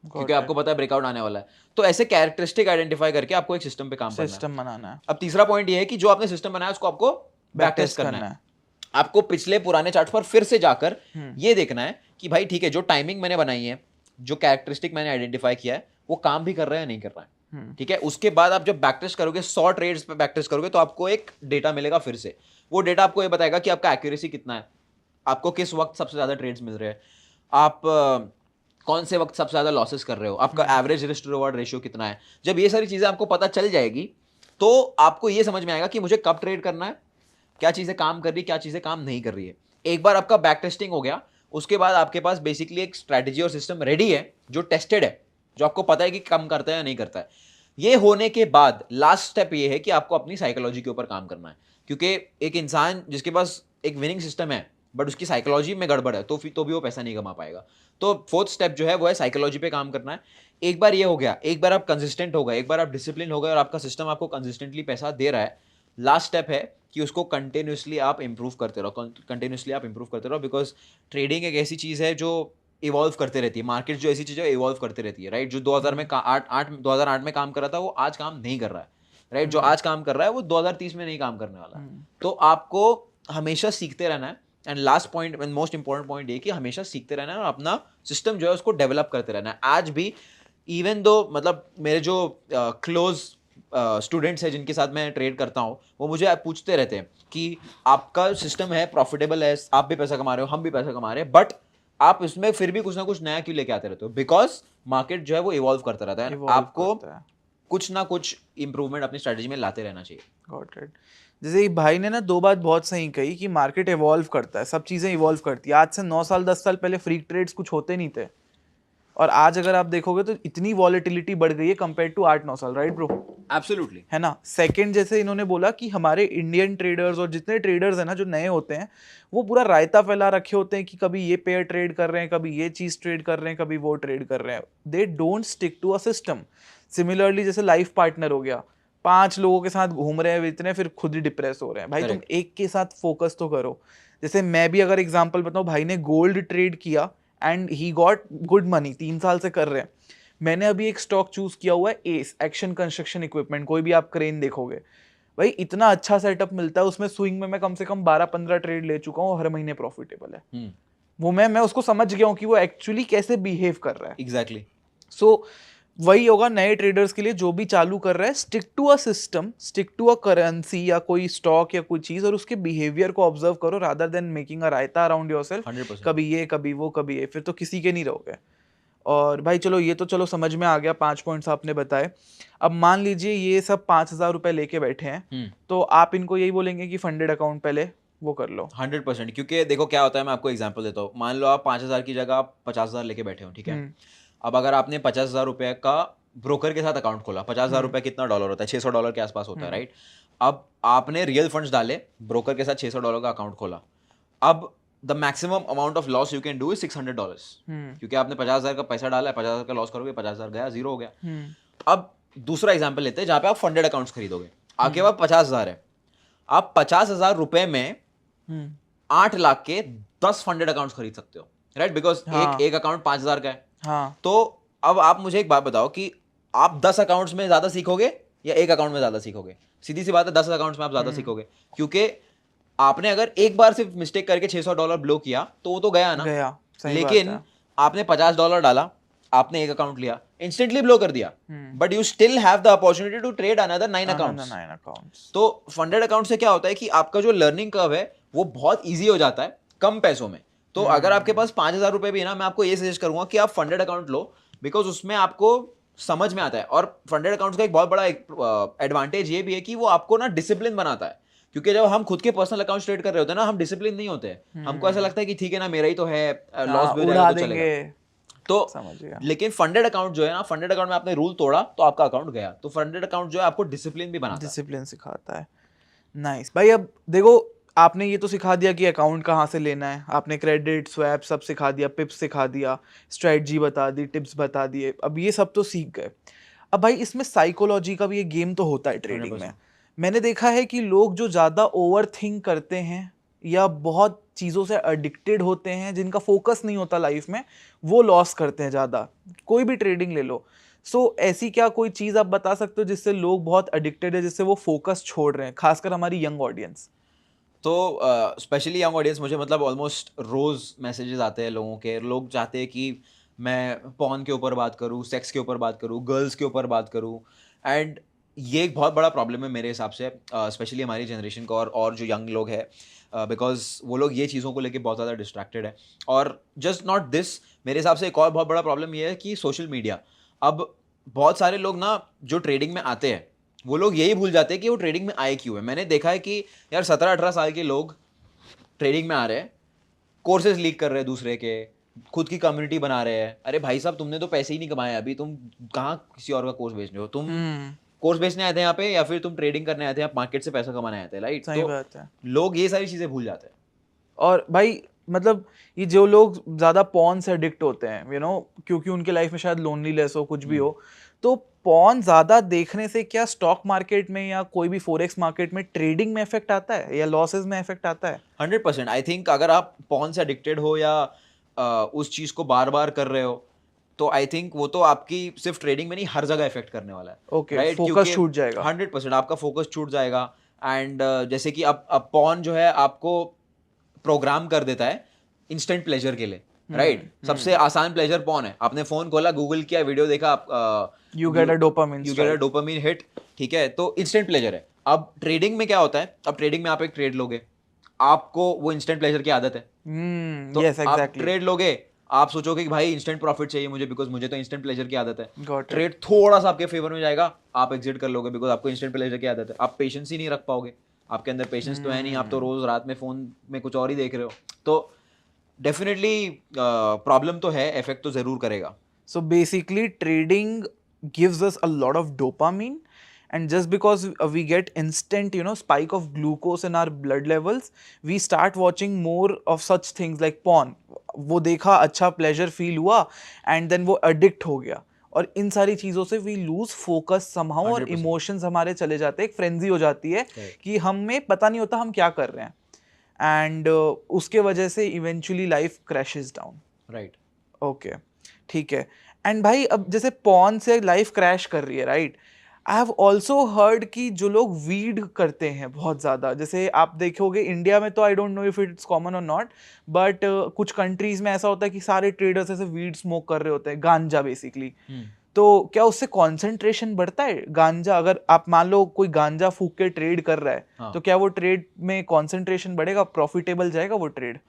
क्योंकि आपको पता है ब्रेकआउट आने वाला है। तो ऐसे कैरेक्टरिस्टिक आइडेंटिफाई करके आपको एक सिस्टम पे काम करना है, सिस्टम बनाना है। अब तीसरा पॉइंट ये है कि जो आपने सिस्टम बनाया उसको आपको बैक टेस्ट करना है। आपको पिछले पुराने चार्ट पर फिर से जाकर ये देखना है कि भाई ठीक है, जो टाइमिंग मैंने बनाई है, जो कैरेक्टरिस्टिक मैंने आइडेंटिफाई किया है, वो काम भी कर रहा है या नहीं कर रहा है, ठीक है? उसके बाद आप जब बैक टेस्ट करोगे, 100 ट्रेड्स पे बैक टेस्ट करोगे, तो आपको एक डेटा मिलेगा फिर से। वो डेटा आपको ये बताएगा कि आपका एक्यूरेसी कितना है, आपको किस वक्त सबसे ज्यादा ट्रेड्स मिल रहे हैं, आप कौन से वक्त सबसे ज्यादा लॉसेस कर रहे हो, आपका average risk to reward ratio कितना है। जब ये सारी चीजें आपको पता चल जाएगी, तो आपको ये समझ में आएगा कि मुझे कब ट्रेड करना है, क्या चीजें काम कर रही है, क्या चीजें काम नहीं कर रही है। एक बार आपका बैक टेस्टिंग हो गया, उसके बाद आपके पास बेसिकली एक स्ट्रैटेजी और सिस्टम रेडी है, जो टेस्टेड है, जो आपको पता है कि काम करता है या नहीं करता है। ये होने के बाद लास्ट स्टेप ये है कि आपको अपनी साइकोलॉजी के ऊपर काम करना है, क्योंकि एक इंसान जिसके पास एक विनिंग सिस्टम है बट उसकी साइकोलॉजी में गड़बड़ है, तो भी वो पैसा नहीं कमा पाएगा। तो फोर्थ स्टेप जो है वो है साइकोलॉजी पे काम करना है। एक बार ये हो गया, एक बार आप कंसिस्टेंट हो गए, एक बार आप डिसिप्लिन हो गए और आपका सिस्टम आपको कंसिस्टेंटली पैसा दे रहा है, लास्ट स्टेप है कि उसको कंटिन्यूसली आप इंप्रूव करते रहो, बिकॉज ट्रेडिंग एक ऐसी चीज़ है जो इवॉल्व करते रहती है। मार्केट जो ऐसी चीज़ है इवॉल्व करते रहती है, राइट? जो 2008 में काम कर रहा था, वो आज काम नहीं कर रहा है, राइट? जो आज काम कर रहा है वो 2030 में नहीं काम करने वाला। तो आपको हमेशा सीखते रहना है। And last point and most important point ये कि हमेशा सीखते रहना है और अपना सिस्टम जो है उसको डेवलप करते रहना है। आज भी इवन दो मतलब मेरे जो क्लोज स्टूडेंट्स हैं जिनके साथ मैं ट्रेड करता हूँ, वो मुझे पूछते रहते हैं कि आपका सिस्टम है, प्रॉफिटेबल है, आप भी पैसा कमा रहे हो, हम भी पैसा कमा रहे हैं, बट आप इसमें फिर भी कुछ ना कुछ नया क्यों लेके आते रहते हो? बिकॉज मार्केट जो है वो इवॉल्व करता रहता है, आपको कुछ ना कुछ इंप्रूवमेंट अपनी स्ट्रेटजी में लाते रहना चाहिए। Got it. जैसे भाई ने ना 2 बात बहुत सही कही कि मार्केट इवॉल्व करता है, सब चीज़ें इवॉल्व करती है। आज से 9 साल 10 साल पहले फ्री ट्रेड्स कुछ होते नहीं थे, और आज अगर आप देखोगे तो इतनी वॉलेटिलिटी बढ़ गई है कंपेयर टू 8-9 साल, राइट ब्रो? एब्सोल्युटली, है ना। सेकंड, जैसे इन्होंने बोला कि हमारे इंडियन ट्रेडर्स और जितने ट्रेडर्स हैं ना जो नए होते हैं, वो पूरा रायता फैला रखे होते हैं कि कभी ये पेयर ट्रेड कर रहे हैं, कभी ये चीज़ ट्रेड कर रहे हैं, कभी वो ट्रेड कर रहे हैं। They don't stick to a system. Similarly जैसे लाइफ पार्टनर हो गया, 5 लोगों के साथ घूम रहे हैं इतने, फिर खुद ही डिप्रेस हो रहे हैं। भाई तुम एक के साथ फोकस तो करो। जैसे मैं भी अगर एग्जांपल बताऊं, भाई ने गोल्ड ट्रेड किया and he got good money, 3 साल से कर रहे हैं। मैंने अभी एक स्टॉक चूज किया हुआ है, एस एक्शन कंस्ट्रक्शन इक्विपमेंट, कोई भी आप क्रेन देखोगे भाई इतना अच्छा सेटअप मिलता है उसमें। स्विंग में मैं कम से कम 12-15 ट्रेड ले चुका हूँ, हर महीने प्रॉफिटेबल है। वो मैं उसको समझ गया हूँ कि वो एक्चुअली कैसे बिहेव कर रहा है। एग्जैक्टली। सो वही होगा नए ट्रेडर्स के लिए, जो भी चालू कर रहा है, stick to a system, stick to a currency या कोई स्टॉक या कोई चीज, और उसके बिहेवियर को ऑब्जर्व करो rather than making a raita around yourself. 100%। कभी ये कभी वो कभी ये, फिर तो किसी के नहीं रहोगे। और भाई चलो ये तो चलो समझ में आ गया, 5 पॉइंट्स आपने बताए। अब मान लीजिए ये सब 5,000 रुपए लेके बैठे हैं, तो आप इनको यही बोलेंगे कि फंडेड अकाउंट पहले वो कर लो? 100%, क्योंकि देखो क्या होता है, मैं आपको एग्जांपल देता हूँ। मान लो आप 5,000 की जगह आप 50,000 लेके बैठे हो, ठीक है? अब अगर आपने 50,000 रुपए का ब्रोकर के साथ अकाउंट खोला, 50,000 रुपए कितना डॉलर होता है? $600 के आसपास होता है, राइट? अब आपने रियल फंड्स डाले, ब्रोकर के साथ $600 का अकाउंट खोला। अब the maximum amount of loss you can do is $600, क्योंकि आपने 50,000 का पैसा डाला है, 50,000 का लॉस करोगे, 50,000 गया, जीरो हो गया। अब दूसरा एग्जाम्पल लेते हैं जहां पे आप फंडेड अकाउंट्स खरीदोगे, आपके पास 50,000 है, आप 50,000 रुपए में 8 लाख के 10 फंडेड अकाउंट्स खरीद सकते हो, राइट? बिकॉज एक अकाउंट 5,000 का है। तो अब आप मुझे एक बात बताओ कि आप 10 अकाउंट्स में ज्यादा सीखोगे या एक अकाउंट में ज्यादा सीखोगे? सीधी सी बात है, 10 अकाउंट्स में आप ज्यादा सीखोगे, क्योंकि आपने अगर एक बार सिर्फ मिस्टेक करके $600 ब्लो किया तो वो तो गया ना। गया, सही बात लेकिन है। आपने $50 डाला, आपने एक अकाउंट लिया, इंस्टेंटली ब्लो कर दिया, but you still have the opportunity to trade another 9 accounts. 9 accounts. तो फंडेड अकाउंट से क्या होता है कि आपका जो लर्निंग कर्व है वो बहुत ईजी हो जाता है कम पैसों में। तो अगर आपके पास 5,000 रुपए भी है ना, मैं आपको ये सजेस्ट करूंगा कि आप फंडेड अकाउंट लो, बिकॉज उसमें आपको समझ में आता है। और फंडेड अकाउंट्स का एक बहुत बड़ा एडवांटेज ये भी है कि वो आपको ना डिसिप्लिन बनाता है, क्योंकि जब हम खुद के पर्सनल अकाउंट ट्रेड कर रहे होते हैं ना, हम डिसिप्लिन नहीं होते हैं। हमको ऐसा लगता है कि ठीक है ना, मेरा ही तो है, लॉस भी हो जाएगा उड़ा तो चलेगा। देंगे, तो समझ गया। लेकिन फंडेड अकाउंट जो है ना, फंडेड अकाउंट में आपने रूल तोड़ा तो आपका अकाउंट गया। तो फंडेड अकाउंट जो है आपको डिसिप्लिन भी बनाता है। डिसिप्लिन सिखाता है। नाइस भाई, अब देखो आपने ये तो सिखा दिया कि अकाउंट कहाँ से लेना है, आपने क्रेडिट स्वैप सब सिखा दिया, पिप्स सिखा दिया, स्ट्रेटजी बता दी, टिप्स बता दिए, अब ये सब तो सीख गए। अब भाई इसमें साइकोलॉजी का भी एक गेम तो होता है ट्रेडिंग में। 100%। मैंने देखा है कि लोग जो ज़्यादा ओवर थिंक करते हैं या बहुत चीज़ों से एडिक्टेड होते हैं, जिनका फोकस नहीं होता लाइफ में, वो लॉस करते हैं ज़्यादा। कोई भी ट्रेडिंग ले लो। सो ऐसी क्या कोई चीज़ आप बता सकते हो जिससे लोग बहुत एडिक्टेड है, जिससे वो फोकस छोड़ रहे हैं, खासकर हमारी यंग ऑडियंस? तो स्पेशली यंग ऑडियंस, मुझे मतलब ऑलमोस्ट रोज मैसेजेस आते हैं लोगों के। लोग चाहते हैं कि मैं पॉर्न के ऊपर बात करूं, सेक्स के ऊपर बात करूं, गर्ल्स के ऊपर बात करूं। एंड ये एक बहुत बड़ा प्रॉब्लम है मेरे हिसाब से, स्पेशली हमारी जनरेशन का और जो यंग लोग हैं, बिकॉज वो लोग ये चीज़ों को लेके बहुत ज़्यादा डिस्ट्रैक्टेड है। और जस्ट नॉट दिस, मेरे हिसाब से एक और बहुत बड़ा प्रॉब्लम ये है कि सोशल मीडिया। अब बहुत सारे लोग ना जो ट्रेडिंग में आते हैं, वो लोग यही भूल जाते हैं कि वो ट्रेडिंग में आए क्यों है। मैंने देखा है कि यार 17-18 साल के लोग ट्रेडिंग में आ रहे हैं, कोर्सेज लीक कर रहे हैं दूसरे के, खुद की कम्युनिटी बना रहे हैं। अरे भाई साहब, तुमने तो पैसे ही नहीं कमाए अभी, तुम कहाँ किसी और का कोर्स बेच रहे हो? तुम कोर्स बेचने आए थे यहाँ पे, या फिर तुम ट्रेडिंग करने आए थे, आप मार्केट से पैसा कमाने आए थे, राइट? सही तो बात है। लोग ये सारी चीजें भूल जाते हैं। और भाई मतलब ये जो लोग ज़्यादा पॉर्न से एडिक्ट होते हैं, क्योंकि उनके लाइफ में शायद लोनलीनेस हो, कुछ भी हो, तो पॉर्न ज़्यादा देखने से क्या स्टॉक मार्केट में या कोई भी फोरेक्स मार्केट में ट्रेडिंग में इफेक्ट आता है या लॉसेस में इफेक्ट आता है? 100%। आई थिंक अगर आप पॉर्न से एडिक्टेड हो या उस चीज को बार बार कर रहे हो, तो आई थिंक वो तो आपकी सिर्फ ट्रेडिंग में नहीं, हर जगह इफेक्ट करने वाला है। Okay, right? फोकस छूट जाएगा। 100% आपका फोकस छूट जाएगा। एंड जैसे कि अब पॉर्न जो है आपको प्रोग्राम कर देता है इंस्टेंट प्लेजर के लिए, राइट? सबसे आसान प्लेजर पॉर्न है। आपने फोन खोला, गूगल किया, वीडियो देखा, आप you get a dopamine hit, ठीक है? तो इंस्टेंट प्लेजर है। अब ट्रेडिंग में क्या होता है, अब ट्रेडिंग में आप एक ट्रेड लोगे, आपको वो इंस्टेंट प्लेजर की आदत है, तो यस आप एग्जैक्टली, ट्रेड लोगे, आप सोचोगे कि भाई इंस्टेंट प्रॉफिट चाहिए मुझे, बिकॉज मुझे तो इंस्टेंट प्लेजर की आदत है। Got it. ट्रेड थोड़ा सा आपके फेवर में जाएगा, आप एग्जिट कर लोगे, बिकॉज आपको इंस्टेंट प्लेजर की आदत है। आप पेशेंस ही नहीं रख पाओगे, आपके अंदर पेशेंस तो है नहीं, आप तो रोज रात में फोन में कुछ और ही देख रहे हो। तो डेफिनेटली प्रॉब्लम तो है, इफेक्ट तो जरूर करेगा। So basically, trading gives us a lot of dopamine, and just because we get instant, spike of glucose in our blood levels, we start watching more of such things like porn. वो देखा, अच्छा pleasure feel हुआ, and then वो addict हो गया। और इन सारी चीज़ों से we lose focus somehow, और 100%। emotions हमारे चले जाते हैं, एक frenzy हो जाती है कि हमें पता नहीं होता हम क्या कर रहे हैं, and उसके वजह से eventually life crashes down. Right. Okay, ठीक है। एंड भाई अब जैसे पॉन से लाइफ क्रैश कर रही है, right? I have also heard कि जो लोग वीड करते हैं बहुत ज़्यादा, जैसे आप देखोगे इंडिया में तो आई don't know if it's common और नॉट, बट कुछ कंट्रीज में ऐसा होता है कि सारे ट्रेडर्स ऐसे वीड स्मोक कर रहे होते हैं, गांजा बेसिकली। तो क्या उससे कॉन्सेंट्रेशन बढ़ता है? गांजा, अगर आप मान लो कोई गांजा फूक के ट्रेड कर रहा है, तो क्या वो ट्रेड में कॉन्सेंट्रेशन बढ़ेगा, प्रॉफिटेबल जाएगा वो ट्रेड?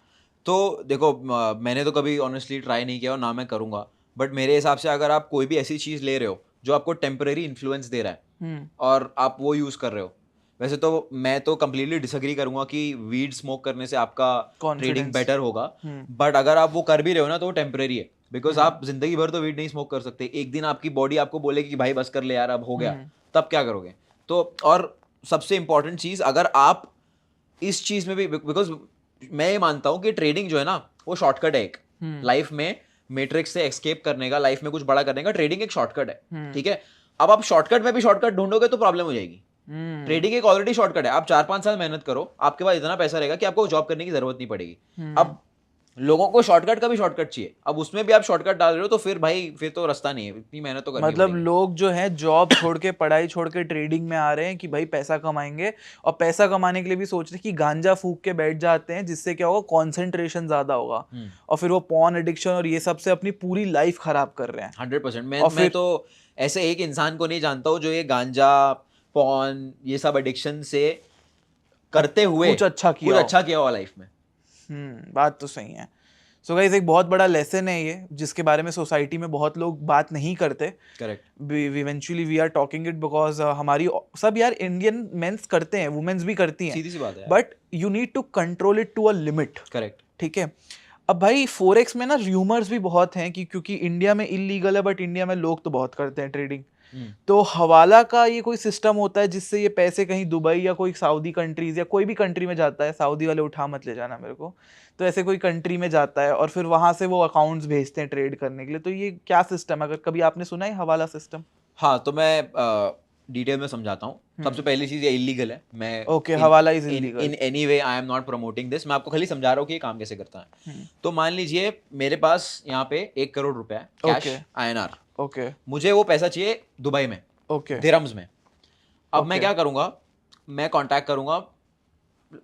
तो देखो, मैंने तो कभी ऑनेस्टली ट्राई नहीं किया और ना मैं करूंगा, बट मेरे हिसाब से अगर आप कोई भी ऐसी चीज ले रहे हो जो आपको टेम्परेरी इन्फ्लुएंस दे रहा है और आप वो यूज कर रहे हो, वैसे तो मैं तो कंप्लीटली डिसएग्री करूंगा कि वीड स्मोक करने से आपका ट्रेडिंग बेटर होगा। बट अगर आप वो कर भी रहे हो ना, तो वो टेम्परेरी है, बिकॉज आप जिंदगी भर तो वीड नहीं स्मोक कर सकते। एक दिन आपकी बॉडी आपको बोलेगी कि भाई बस कर ले यार, अब हो गया, तब क्या करोगे? तो और सबसे इंपॉर्टेंट चीज, अगर आप इस चीज में भी, बिकॉज मैं ये मानता हूँ कि ट्रेडिंग जो है ना, वो शॉर्टकट है एक लाइफ में, मैट्रिक्स से एस्केप करने का, लाइफ में कुछ बड़ा करने का ट्रेडिंग एक शॉर्टकट है, ठीक है? अब आप शॉर्टकट में भी शॉर्टकट ढूंढोगे तो प्रॉब्लम हो जाएगी। ट्रेडिंग एक ऑलरेडी शॉर्टकट है, आप 4-5 साल मेहनत करो, आपके पास इतना पैसा रहेगा कि आपको जॉब करने की जरूरत नहीं पड़ेगी। अब लोगों को शॉर्टकट का भी शॉर्टकट चाहिए, अब उसमें भी आप शॉर्टकट डाल रहे हो तो फिर भाई फिर तो रास्ता नहीं है, इतनी मेहनत तो करनी मतलब पड़ेगी। लोग जो है जॉब छोड़ के पढ़ाई छोड़ के ट्रेडिंग में आ रहे हैं कि भाई पैसा कमाएंगे, और पैसा कमाने के लिए भी सोच रहे हैं कि गांजा फूक के बैठ जाते हैं, जिससे क्या होगा, कंसंट्रेशन ज्यादा होगा, और फिर वो पॉर्न एडिक्शन और ये सब से अपनी पूरी लाइफ खराब कर रहे हैं। 100%। मैं और मैं फिर तो ऐसे एक इंसान को नहीं जानता हूँ जो ये गांजा पॉर्न ये सब एडिक्शन से करते हुए कुछ अच्छा कुछ किया हो। अच्छा किया हुआ लाइफ में। बात तो सही है। सो गाइस, एक बहुत बड़ा लेसन है ये, जिसके बारे में सोसाइटी में बहुत लोग बात नहीं करते। Correct. Eventually we are talking it because हमारी सब यार इंडियन मेंस करते हैं, वुमेन्स भी करती हैं, सीधी सी बात है। But you need to control it to a limit. Correct. ठीक है। अब भाई फोरेक्स में ना र्यूमर्स भी बहुत हैं कि क्योंकि इंडिया में इलीगल है, बट इंडिया में लोग तो बहुत करते हैं ट्रेडिंग। तो हवाला का ये कोई सिस्टम होता है जिससे ये पैसे कहीं दुबई या कोई सऊदी कंट्रीज या कोई भी कंट्री में जाता है, सऊदी वाले उठा मत ले जाना मेरे को, तो ऐसे कोई कंट्री में जाता है और फिर वहां से वो अकाउंट्स भेजते हैं ट्रेड करने के लिए, तो ये क्या सिस्टम है, अगर कभी आपने सुना है हवाला सिस्टम? हाँ, तो मैं डिटेल में समझाता हूँ। सबसे पहली चीज़ ये इलीगल है। मैं ओके, हवाला is illegal. In any way I am not promoting this, मैं आपको खाली समझा रहा हूँ कि ये काम कैसे करता है। तो मान लीजिए मेरे पास यहाँ पे 1 करोड़ रुपए है कैश, Okay. INR। ओके मुझे वो पैसा चाहिए दुबई में, ओके दिरहम्स में। अब मैं Okay. क्या करूँगा, मैं कांटेक्ट करूँगा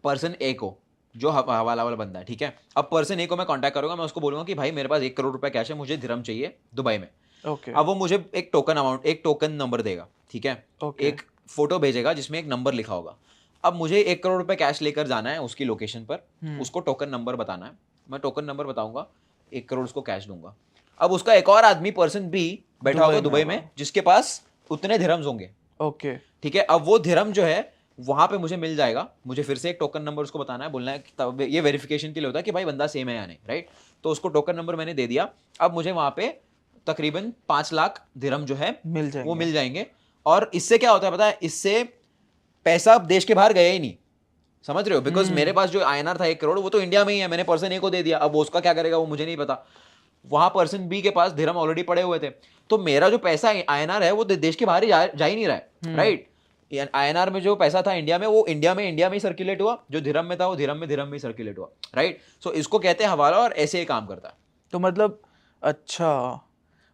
पर्सन ए को, जो हवाला वाला बंदा है, ठीक है। अब पर्सन ए को मैं कांटेक्ट करूँगा, मैं उसको बोलूँगा कि भाई मेरे पास 1 करोड़ रुपए कैश है, मुझे दिरहम चाहिए दुबई में। ओके अब वो मुझे एक टोकन नंबर देगा, ठीक है। ओके एक फोटो भेजेगा जिसमें एक नंबर लिखा होगा। अब मुझे 1 करोड़ रुपए कैश लेकर जाना है उसकी लोकेशन पर, उसको टोकन नंबर बताना है। मैं टोकन नंबर बताऊंगा, 1 करोड़ उसको कैश दूंगा। अब उसका एक और आदमी पर्सन बी बैठा होगा दुबई में, जिसके पास उतने दिरहम्स होंगे, ओके ठीक है। अब वो दिरहम जो है वहां पे मुझे मिल जाएगा, मुझे फिर से एक टोकन नंबर उसको बताना है, बोलना है कि तब ये वेरिफिकेशन के लिए होता है कि भाई बंदा सेम है या नहीं, राइट। तो उसको टोकन नंबर मैंने दे दिया। अब मुझे वहां पे तकरीबन 5 लाख दिरहम जो है मिल जाएंगे। वो मिल जाएंगे। और इससे क्या होता है पता है, इससे पैसा देश के बाहर गया ही नहीं, समझ रहे हो। बिकॉज मेरे पास जो INR था 1 करोड़, वो तो इंडिया में ही है, मैंने पर्सन ए को दे दिया। अब वो उसका क्या करेगा वो मुझे नहीं पता। वहां पर्सन बी के पास दिरहम ऑलरेडी पड़े हुए थे, तो मेरा जो पैसा INR है वो देश के बाहर ही जा ही नहीं रहा है, राइट। INR में जो पैसा था इंडिया में, वो इंडिया में ही सर्कुलेट हुआ, जो दिरहम में था वो दिरहम में ही सर्कुलेट हुआ, राइट। सो इसको कहते हैं हवाला, और ऐसे ही काम करता है। तो मतलब अच्छा,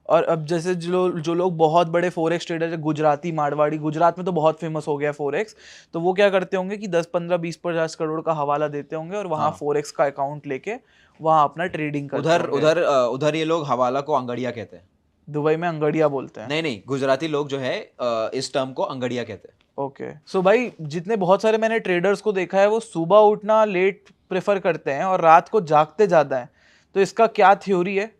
और अब जैसे जो लोग बहुत बड़े फोरेक्स ट्रेडर है, गुजराती मारवाड़ी, गुजरात में तो बहुत फेमस हो गया फोरेक्स, तो वो क्या करते होंगे कि 10 15 20 50 करोड़ का हवाला देते होंगे और वहाँ फोरेक्स का अकाउंट लेके वहाँ अपना ट्रेडिंग करते होंगे। उधर ये लोग हवाला को अंगड़िया कहते हैं। दुबई में अंगड़िया बोलते हैं। नहीं, गुजराती लोग जो है इस टर्म को अंगड़िया कहते हैं। ओके। सो भाई, जितने बहुत सारे मैंने ट्रेडर्स को देखा है, वो सुबह उठना लेट प्रेफर करते हैं और रात को जागते ज्यादा हैं, तो इसका क्या थ्योरी है?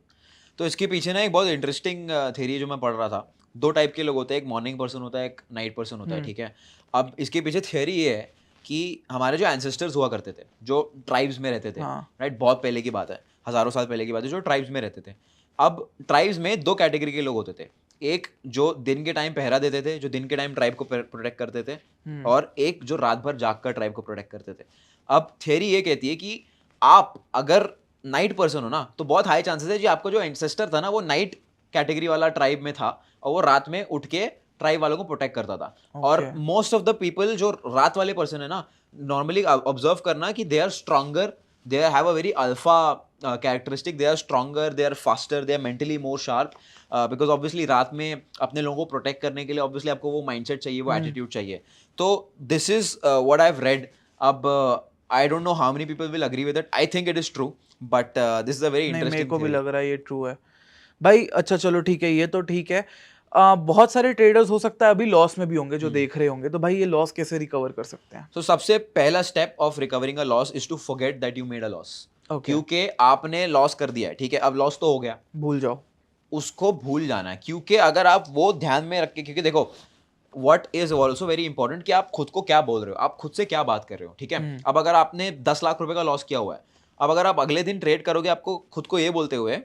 तो इसके पीछे ना एक बहुत इंटरेस्टिंग थ्योरी जो मैं पढ़ रहा था। 2 टाइप के लोग होते हैं, एक मॉर्निंग पर्सन होता है, एक नाइट पर्सन होता है, ठीक है। अब इसके पीछे थ्योरी ये है कि हमारे जो एंसेस्टर्स हुआ करते थे, जो ट्राइब्स में रहते थे, राइट, बहुत पहले की बात है, हजारों साल पहले की बात है, जो ट्राइब्स में रहते थे। अब ट्राइब्स में 2 कैटेगरी के लोग होते थे। एक जो दिन के टाइम पहरा देते थे, जो दिन के टाइम ट्राइब को प्रोटेक्ट करते थे, और एक जो रात भर जाग कर ट्राइब को प्रोटेक्ट करते थे। अब थ्योरी ये कहती है कि आप अगर नाइट पर्सन हो ना, तो बहुत हाई चांसेस है कि आपका जो एंसेस्टर था ना, वो नाइट कैटेगरी वाला ट्राइब में था, और वो रात में उठ के ट्राइब वालों को प्रोटेक्ट करता था। और मोस्ट ऑफ द पीपल जो रात वाले पर्सन है ना, नॉर्मली ऑब्जर्व करना कि they are stronger, they have a very alpha characteristic, they are stronger, they are faster, they are mentally more sharp, because obviously रात में अपने लोगों को प्रोटेक्ट करने के लिए ऑब्वियसली आपको वो माइंडसेट चाहिए, वो एटीट्यूड चाहिए। तो this is what I have read. अब I don't know how many people will agree with it, I think it is true, but this is a very interesting. मेरे को भी लग रहा है ये ट्रू है भाई। अच्छा चलो ठीक है, ये तो ठीक है। बहुत सारे ट्रेडर्स हो सकता है अभी लॉस में भी होंगे जो देख रहे होंगे, तो भाई ये लॉस कैसे रिकवर कर सकते हैं? तो सबसे पहला step of recovering a loss is to forget that you made a loss. क्योंकि आपने लॉस कर दिया है, ठीक है, अब लॉस तो हो गया, भूल जाओ उसको भूल जाना है। क्योंकि अगर आप वो ध्यान में रख के, क्योंकि देखो what is also very important कि आप खुद को क्या बोल रहे हो, आप खुद से क्या बात कर रहे हो, ठीक है। अब अगर आपने 10 लाख रुपए का लॉस किया हुआ है, अब अगर आप अगले दिन ट्रेड करोगे आपको खुद को ये बोलते हुए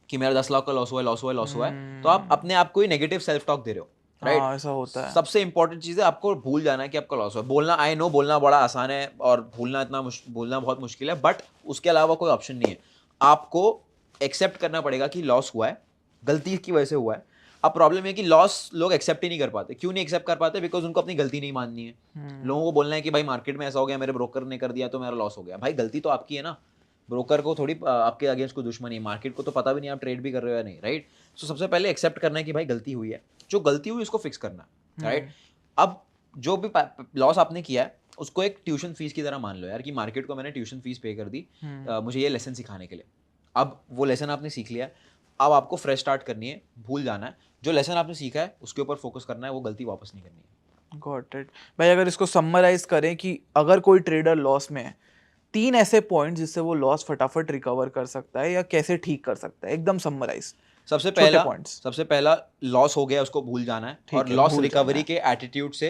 कि मेरा 10 लाख का लॉस हुआ है, तो आप अपने आप को ही नेगेटिव सेल्फ टॉक दे रहे हो, राइट। ऐसा होता है। सबसे इंपॉर्टेंट चीज है आपको भूल जाना है कि आपका लॉस हुआ है। बोलना, आई नो बोलना बड़ा आसान है और भूलना बहुत मुश्किल है, बट उसके अलावा कोई ऑप्शन नहीं है। आपको एक्सेप्ट करना पड़ेगा कि लॉस हुआ है, गलती की वजह से हुआ है। अब प्रॉब्लम है कि लॉस लोग एक्सेप्ट ही नहीं कर पाते। क्यों नहीं एक्सेप्ट कर पाते? बिकॉज उनको अपनी गलती नहीं माननी है। लोगों को बोलना है कि भाई मार्केट में ऐसा हो गया, मेरे ब्रोकर ने कर दिया तो मेरा लॉस हो गया। भाई गलती तो आपकी है ना, ब्रोकर को थोड़ी आपके अगेंस्ट कोई दुश्मनी है, मार्केट को तो पता भी नहीं आप ट्रेड भी कर रहे हो या नहीं, राइट? सो सबसे पहले एक्सेप्ट करना है कि भाई गलती हुई है, जो गलती हुई उसको फिक्स करना है, राइट? अब जो भी लॉस आपने किया है उसको एक ट्यूशन फीस की तरह मान लो यार, कि मार्केट को मैंने ट्यूशन फीस पे कर दी मुझे ये लेसन सिखाने के लिए। अब वो लेसन आपने सीख लिया, अब आपको फ्रेश स्टार्ट करनी है, भूल जाना है, जो लेसन आपने सीखा है उसके ऊपर फोकस करना है, वो गलती वापस नहीं करनी है। गॉट इट भाई। अगर इसको समराइज करें कि अगर कोई ट्रेडर लॉस में है, 3 ऐसे पॉइंट जिससे वो लॉस फटाफट रिकवर कर सकता है या कैसे ठीक कर सकता है, एकदम समराइज छोटे पॉइंट्स। सबसे पहला लॉस हो गया उसको भूल जाना है, ठीक और है, लॉस भूल जाना रिकवरी है। के एटीट्यूड से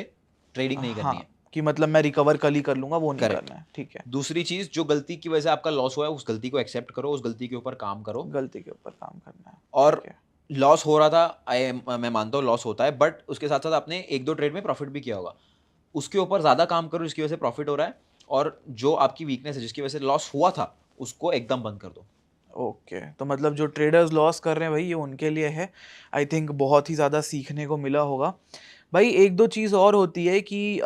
ट्रेडिंग नहीं करनी हाँ, है। कि मतलब मैं रिकवर कल ही कर लूंगा, वो नहीं करेक्ट। करना है। ठीक है, दूसरी चीज, जो गलती की वजह से आपका लॉस हुआ है उस गलती को एक्सेप्ट करो, उस गलती के ऊपर काम करो। गलती के ऊपर काम करना है। और ठीक है, लॉस हो रहा था, मैं मानता हूँ लॉस होता है, बट उसके साथ साथ आपने एक दो ट्रेड में प्रॉफिट भी किया होगा, उसके ऊपर ज़्यादा काम करो जिसकी वजह से प्रॉफिट हो रहा है, और जो आपकी वीकनेस है जिसकी वजह से लॉस हुआ था उसको एकदम बंद कर दो। ओके। तो मतलब जो ट्रेडर्स लॉस कर रहे हैं भाई, ये उनके लिए है। आई थिंक बहुत ही ज़्यादा सीखने को मिला होगा भाई। एक दो चीज़ और होती है कि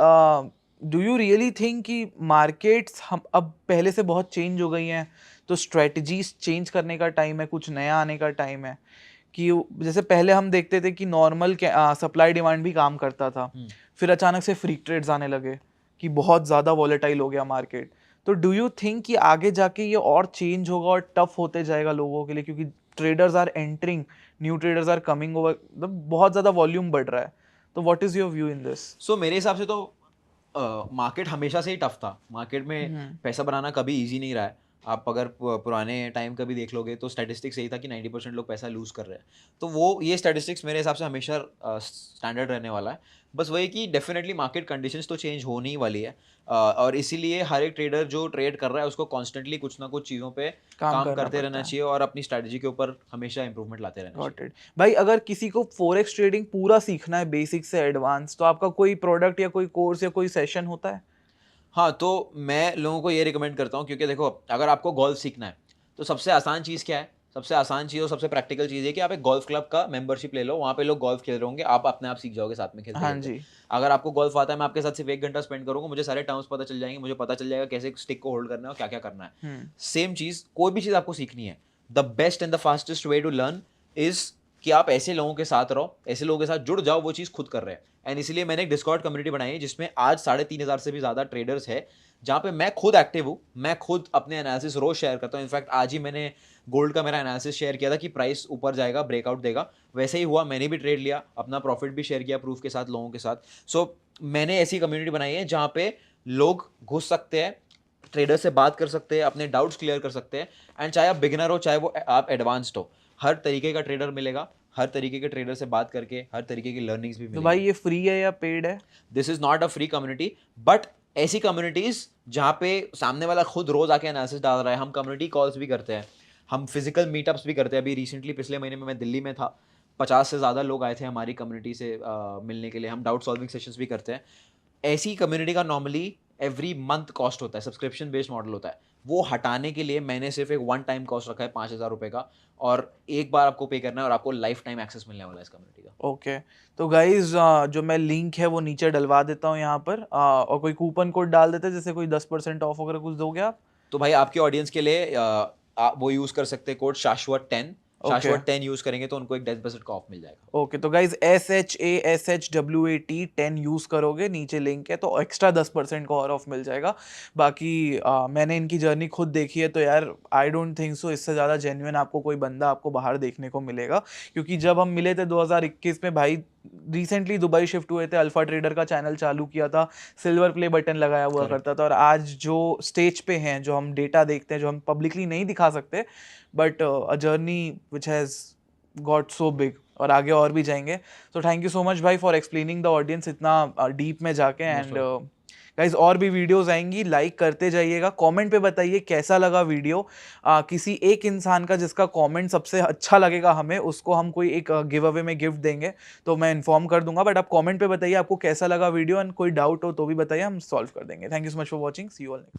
डू यू रियली थिंक कि मार्केट्स हम अब पहले से बहुत चेंज हो गई हैं, तो स्ट्रेटजीज चेंज करने का टाइम है, कुछ नया आने का टाइम है? कि जैसे पहले हम देखते थे कि नॉर्मल सप्लाई डिमांड भी काम करता था, फिर अचानक से फ्री ट्रेड्स आने लगे कि बहुत ज़्यादा वॉलेटाइल हो गया मार्केट। तो डू यू थिंक कि आगे जाके ये और चेंज होगा और टफ होते जाएगा लोगों के लिए, क्योंकि traders are entering, new traders are coming over, मतलब बहुत ज़्यादा वॉल्यूम बढ़ रहा है। तो what is your view in this? So मेरे हिसाब से तो मार्केट हमेशा से ही टफ था, मार्केट में पैसा बनाना कभी इजी नहीं रहा है। आप अगर पुराने टाइम का भी देख लोगे तो स्टैटिस्टिक्स यही था कि 90% लोग पैसा लूज़ कर रहे हैं। तो वो ये स्टैटिस्टिक्स मेरे हिसाब से हमेशा स्टैंडर्ड रहने वाला है। बस वही कि डेफिनेटली मार्केट कंडीशंस तो चेंज होने ही वाली है, और इसीलिए हर एक ट्रेडर जो ट्रेड कर रहा है उसको कॉन्स्टेंटली कुछ ना कुछ चीज़ों पे काम काम करना करते पड़ता रहना है। चाहिए, और अपनी स्ट्रैटेजी के ऊपर हमेशा इंप्रूवमेंट लाते रहना चाहिए। गॉट इट भाई। अगर किसी को फॉरेक्स ट्रेडिंग पूरा सीखना है बेसिक से एडवांस, तो आपका कोई प्रोडक्ट या कोई कोर्स या कोई सेशन होता है? हाँ, तो मैं लोगों को ये रिकमेंड करता हूँ, क्योंकि देखो अगर आपको गोल्फ सीखना है तो सबसे आसान चीज़ क्या है? सबसे आसान चीज़ और सबसे प्रैक्टिकल चीज़ है कि आप एक गोल्फ क्लब का मेंबरशिप ले लो, वहाँ पे लोग गोल्फ खेल रहे होंगे, आप अपने आप सीख जाओगे साथ में हाँ खेलते-खेलते। जी। अगर आपको गोल्फ आता है, मैं आपके साथ सिर्फ 1 घंटा स्पेंड करूँगा, मुझे सारे टर्म्स पता चल जाएँगे, मुझे पता चल जाएगा कैसे स्टिक को होल्ड करना है और क्या-क्या करना है। सेम चीज़, कोई भी चीज़ आपको सीखनी है, the best and the fastest way to learn is कि आप ऐसे लोगों के साथ रहो, ऐसे लोगों के साथ जुड़ जाओ, वो चीज़ खुद कर रहे हैं। एंड इसीलिए मैंने एक डिस्कॉर्ड कम्युनिटी बनाई है जिसमें आज 3500 से भी ज़्यादा ट्रेडर्स है, जहाँ पे मैं खुद एक्टिव हूँ, मैं खुद अपने एनालिसिस रोज़ शेयर करता हूँ। इनफैक्ट आज ही मैंने गोल्ड का मेरा एनालिसिस शेयर किया था कि प्राइस ऊपर जाएगा, ब्रेकआउट देगा। वैसे ही हुआ, मैंने भी ट्रेड लिया, अपना प्रॉफिट भी शेयर किया प्रूफ के साथ लोगों के साथ। सो मैंने ऐसी कम्युनिटी बनाई है जहाँ पे लोग घुस सकते हैं, ट्रेडर से बात कर सकते हैं, अपने डाउट्स क्लियर कर सकते हैं, एंड चाहे आप बिगिनर हो, चाहे वो आप एडवांस्ड हो, हर तरीके का ट्रेडर मिलेगा। हर तरीके के ट्रेडर से बात करके हर तरीके की लर्निंग्स भी तो भाई मिलेगी। ये फ्री है या पेड है? This is not a free community, but ऐसी कम्युनिटीज जहाँ पे सामने वाला खुद रोज आके एनालिसिस डाल रहा है, हम कम्युनिटी कॉल्स भी करते हैं, हम फिजिकल मीटअप्स भी करते हैं। अभी रिसेंटली पिछले महीने में मैं दिल्ली में था, 50 से ज़्यादा लोग आए थे हमारी कम्युनिटी से मिलने के लिए। हम डाउट सॉल्विंग सेशंस भी करते हैं। ऐसी कम्युनिटी का नॉर्मली एवरी मंथ कॉस्ट होता है, सब्सक्रिप्शन बेस्ड मॉडल होता है। वो हटाने के लिए मैंने सिर्फ एक वन टाइम कॉस्ट रखा है 5000 रुपये का, और एक बार आपको पे करना है और आपको लाइफ टाइम एक्सेस मिलने वाला है इस कम्युनिटी का। ओके। तो गाइज जो मैं लिंक है वो नीचे डलवा देता हूँ यहाँ पर, और कोई कूपन कोड डाल देते हैं, जैसे कोई 10% ऑफ वगैरह कुछ दोगे आप? तो भाई आपके ऑडियंस के लिए आप वो यूज़ कर सकते हैं कोड शाश्वत10। ओके। शाश्वत10 यूज़ करेंगे तो उनको एक 10% का ऑफ मिल जाएगा। ओके। तो गाइज SHASHWAT 10 यूज़ करोगे, नीचे लिंक है, तो एक्स्ट्रा 10% का और ऑफ मिल जाएगा। बाकी मैंने इनकी जर्नी खुद देखी है, तो यार आई डोंट थिंक सो इससे ज़्यादा जेन्युइन आपको कोई बंदा आपको बाहर देखने को मिलेगा। क्योंकि जब हम मिले थे 2021 में भाई, रिसेंटली दुबई शिफ्ट हुए थे, अल्फा ट्रेडर का चैनल चालू किया था, सिल्वर प्ले बटन लगाया हुआ Correct. करता था, और आज जो स्टेज पे हैं, जो हम डेटा देखते हैं, जो हम पब्लिकली नहीं दिखा सकते, but a journey which has got so big, और आगे और भी जाएंगे। तो थैंक यू सो मच भाई फॉर एक्सप्लेनिंग द ऑडियंस इतना डीप में जाके। एंड गाइज और भी वीडियोस आएंगी, लाइक करते जाइएगा, कमेंट पे बताइए कैसा लगा वीडियो। किसी एक इंसान का जिसका कमेंट सबसे अच्छा लगेगा हमें, उसको हम कोई एक गिव अवे में गिफ्ट देंगे, तो मैं इन्फॉर्म कर दूंगा। बट आप कमेंट पे बताइए आपको कैसा लगा वीडियो, एंड कोई डाउट हो तो भी बताइए, हम सॉल्व कर देंगे। Thank you so much for watching, see you all next.